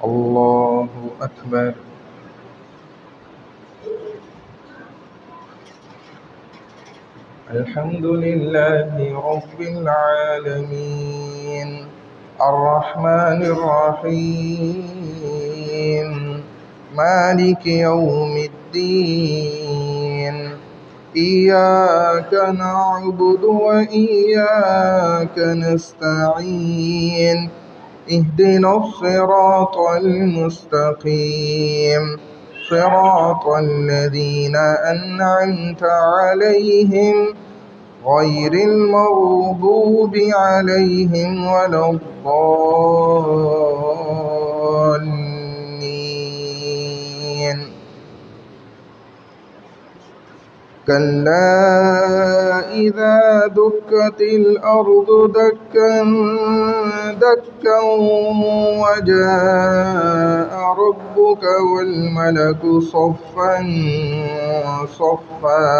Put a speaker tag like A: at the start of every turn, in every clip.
A: الله أكبر. الحمد لله رب العالمين الرحمن الرحيم مالك يوم الدين إياك نعبد وإياك نستعين اهدنا الصراط المستقيم صراط الذين أنعمت عليهم غير المغضوب عليهم ولا الضالين. كلا إذا دكت الأرض دكا دكا وجاء ربك والملك صفا صفا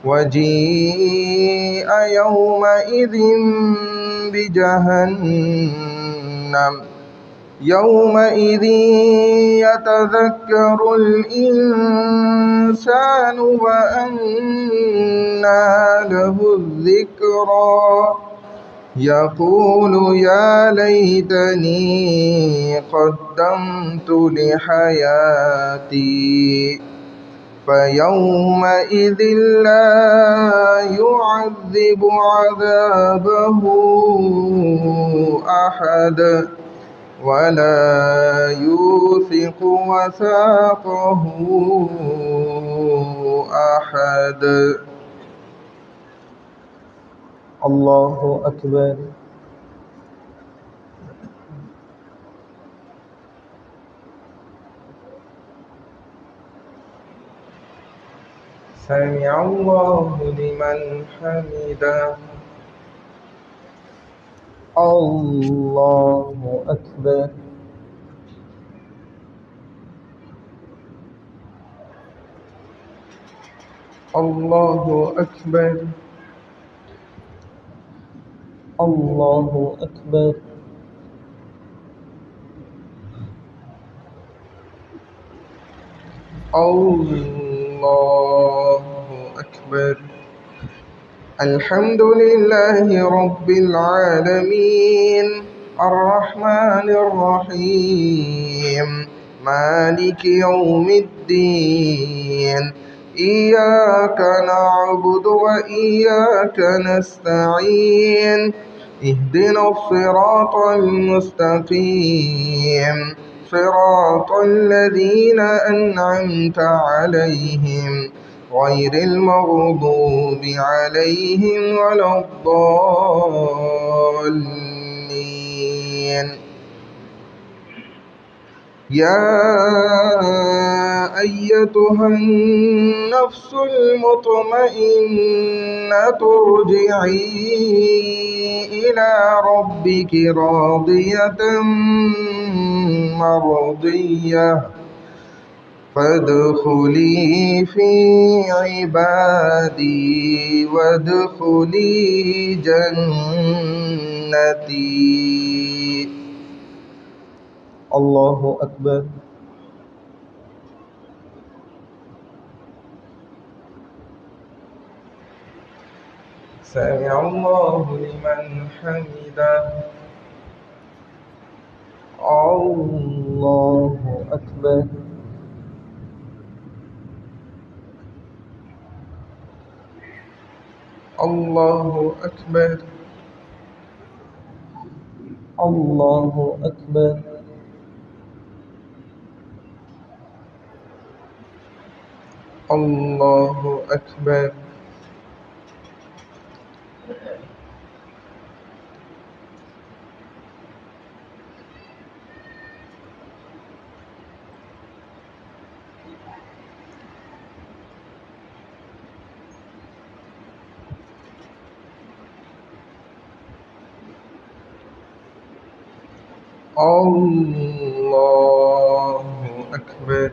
A: وجيء يومئذ بجهنم يومئذ يتذكر الإنسان وأنى له الذكرى يقول يا ليتني قدمت لحياتي فيومئذ لا يعذب عذابه أحد ولا يوثق وثاقه أحد. الله أكبر. سمع الله لمن حمده. الله أكبر. الله أكبر. الله أكبر. الله أكبر. الحمد لله رب العالمين الرحمن الرحيم مالك يوم الدين إياك نعبد وإياك نستعين اهدنا الصراط المستقيم صراط الذين أنعمت عليهم غير المغضوب عليهم ولا الضالين. يا أيتها النفس المطمئنة ارجعي إلى ربك راضية مرضية فادخلي في عبادي وادخلي جنتي. الله أكبر. سمع الله لمن حمده. الله أكبر. الله أكبر. الله أكبر. الله أكبر. الله أكبر.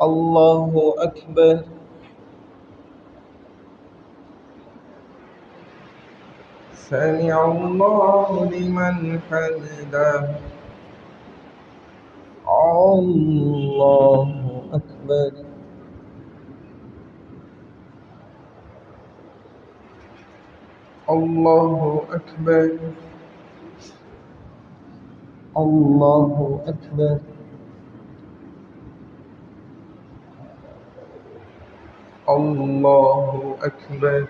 A: الله أكبر. سمع الله لمن حمده. الله أكبر. الله أكبر. الله أكبر. الله أكبر.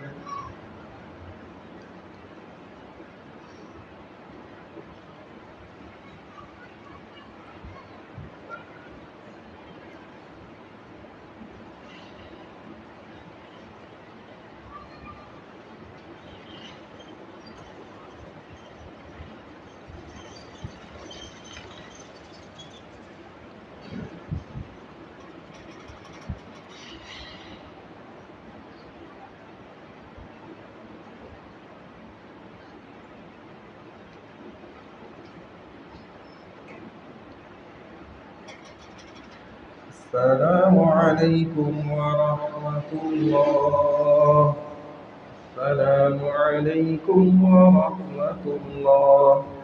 A: السلام عليكم ورحمة الله. السلام عليكم ورحمة الله.